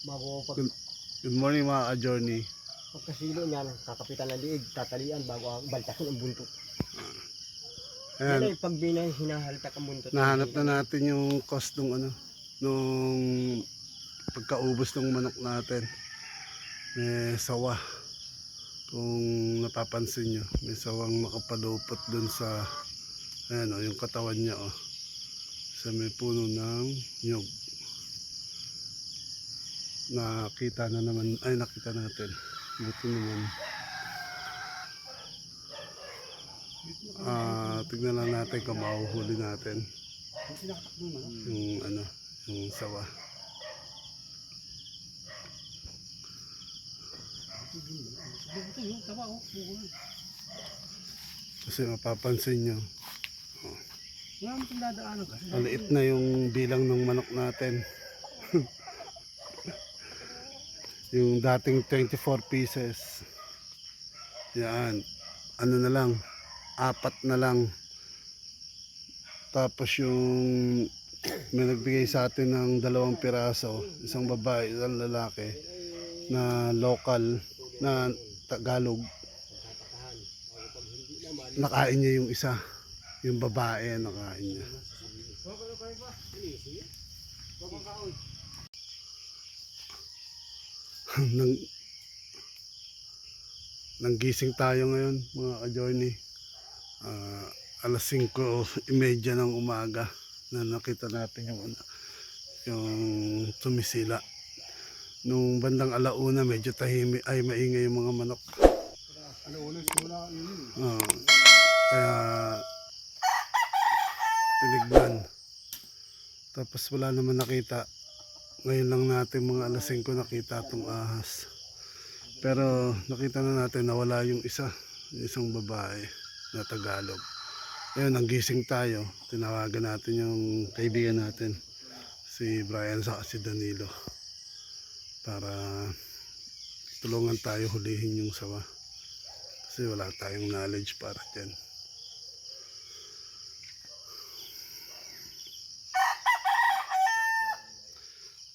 Bago pag, Good morning mga ka-journey. pagkasilo niyan, kakapitan ng liig, tatalian bago baltakin ang buntot. Yan Ayan, ay pag binay, hinahaltak ang buntot. nahanap na natin yung cost nung nung pagkaubos ng manok natin. May sawa. Kung napapansin nyo, may sawang nakapalupot dun sa, ayan yung katawan niya sa may puno ng nyug. Nakita natin. Buti naman. Tignan lang natin kung mahuhuli natin yung sawa. Kasi mapapansin nyo, maliit na yung bilang ng manok natin. Yung dating 24 pieces, yan, na lang, 4 na lang. Tapos yung may nagbigay sa atin ng 2 piraso, isang babae, isang lalaki, na local, na Tagalog. Nakain niya yung isa, yung babae nakain niya. Nanggising tayo ngayon mga ka-journey. Alas 5:30 ng umaga na nakita natin yung tumisila. Nung bandang alauna medyo tahimik, ay maingay yung mga manok. Kaya tinignan. Tapos wala naman nakita. Ngayon lang natin mga alas 5 nakita itong ahas. Pero nakita na natin na wala yung isang babae na Tagalog. Ayun, nanggising tayo. Tinawagan natin yung kaibigan natin, si Brian sa si Danilo, para tulungan tayo hulihin yung sawa. Kasi wala tayong knowledge para dyan.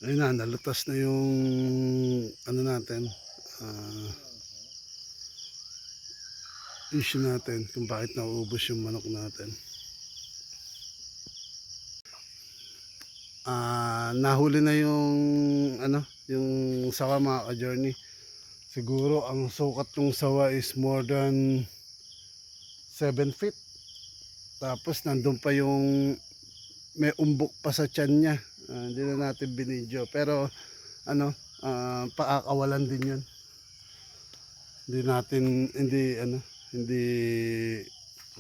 Ayun na, nalutas na yung natin, issue natin kung bakit nauubos yung manok natin. Nahuli na yung sawa mga ka-journey. Siguro ang sukat ng sawa is more than 7 feet. Tapos nandun pa yung may umbok pa sa tiyan niya. Hindi na natin binidyo, pero paakawalan din yun. Hindi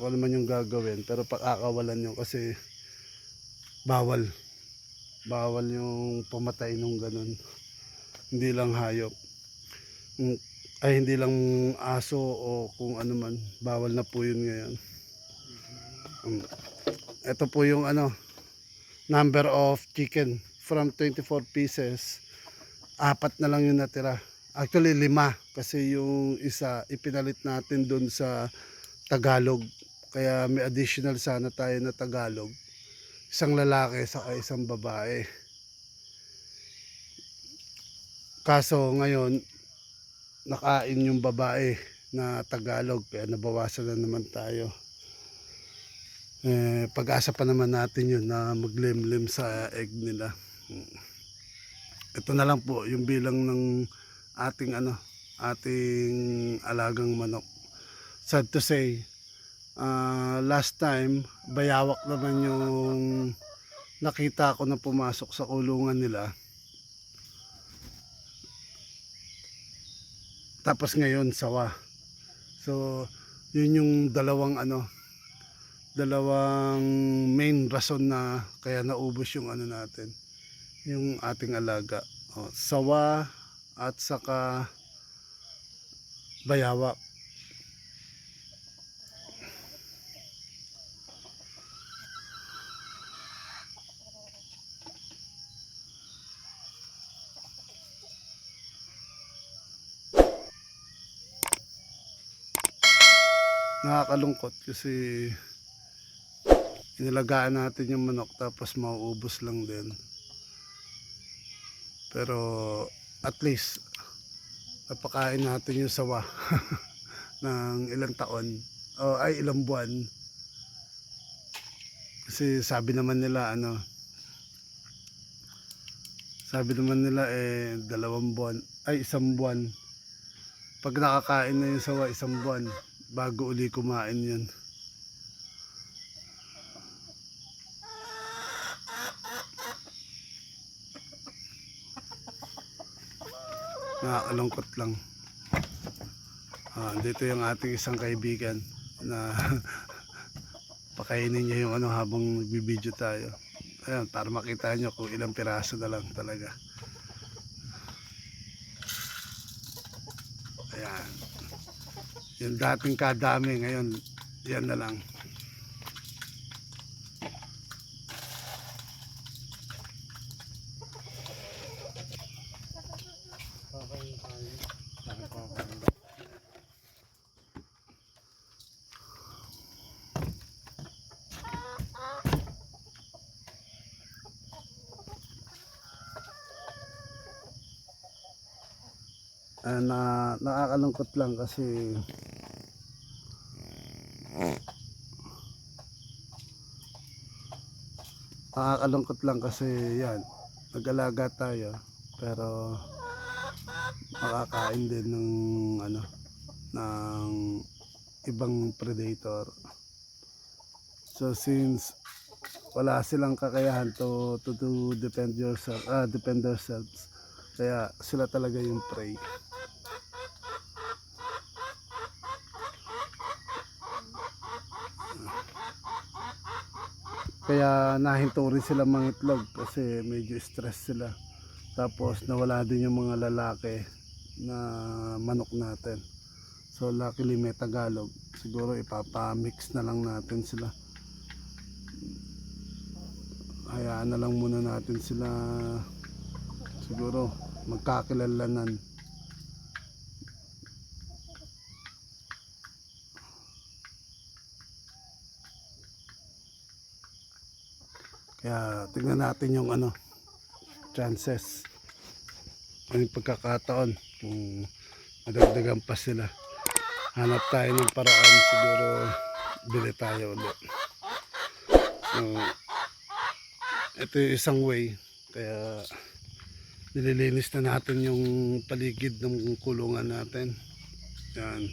wala man yung gagawin, pero paakawalan yun kasi bawal yung pumatay nung ganun. Hindi lang hayop, ay hindi lang aso o kung ano man, bawal na po yun ngayon. Ito po yung number of chicken. From 24 pieces, 4 na lang yung natira. Actually 5 kasi yung isa ipinalit natin doon sa Tagalog. Kaya may additional sana tayo na Tagalog. Isang lalaki saka isang babae. Kaso ngayon nakain yung babae na Tagalog, kaya nabawasan na naman tayo. Pag-asa pa naman natin yun na maglimlim sa egg nila. Ito na lang po yung bilang ng ating alagang manok. Sad to say, last time bayawak naman yung nakita ko na pumasok sa kulungan nila. Tapos ngayon sawa. So yun yung dalawang main rason na kaya naubos yung natin, yung ating alaga. Sawa at saka bayawak. Nakakalungkot kasi inilagaan natin yung manok tapos mauubos lang din. Pero at least napakain natin yung sawa ng ilang taon o ay ilang buwan. Kasi sabi naman nila dalawang buwan ay isang buwan. Pag nakakain na yung sawa isang buwan bago uli kumain yun. Nakakalungkot lang. Dito yung ating isang kaibigan na pakainin niya yung habang nagbibideo tayo. Ayan, para makita nyo kung ilang piraso na lang talaga. Ayan. Yung dating kadami, ngayon yan na lang. Nakakalungkot lang kasi yan, nag-alaga tayo pero makakain din ng ng ibang predator. So since wala silang kakayahan to defend themselves, kaya sila talaga yung prey. Kaya nahinto rin sila mangitlog kasi medyo stress sila. Tapos nawala din yung mga lalaki na manok natin. So luckily may Tagalog. Siguro ipapamix na lang natin sila. Hayaan na lang muna natin sila siguro magkakilalanan. Kaya tingnan natin yung chances, yung pagkakataon kung madagdagan pa sila. Hanap tayo ng paraan, siguro bili tayo ulit. So ito yung isang way. Kaya nililinis na natin yung paligid ng kulungan natin. Yan,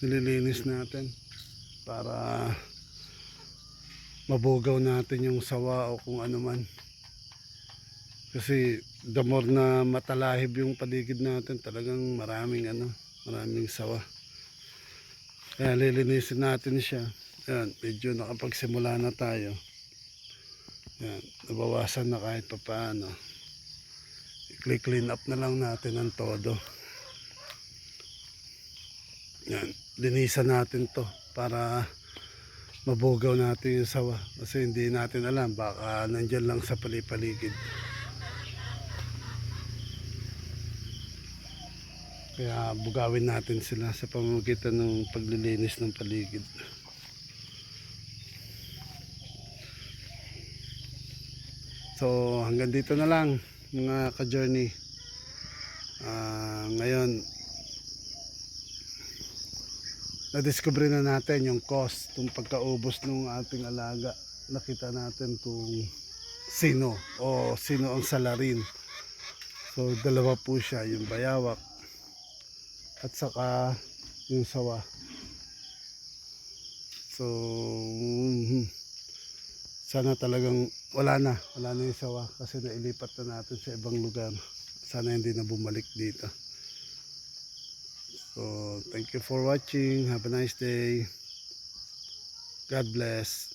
nililinis natin para mabugaw natin yung sawa o kung ano man. Kasi the more na matalahib yung paligid natin, talagang maraming sawa. Kaya lilinisin natin siya. Yan, medyo nakapagsimula na tayo. Yan, nabawasan na kahit papaano. I-clean up na lang natin ang todo. Yan, linisan natin to para mabugaw natin yung sawa. Kasi hindi natin alam, baka nandyan lang sa paligid. Kaya bugawin natin sila sa pamamagitan ng paglilinis ng paligid. So hanggang dito na lang mga ka-journey. Ngayon na-discover na natin yung cost ng pagkaubos ng ating alaga. Nakita natin kung sino ang salarin. So dalawa po siya, yung bayawak at saka yung sawa. So sana talagang wala na yung sawa kasi nailipat na natin sa ibang lugar. Sana hindi na bumalik dito. So thank you for watching. Have a nice day. God bless.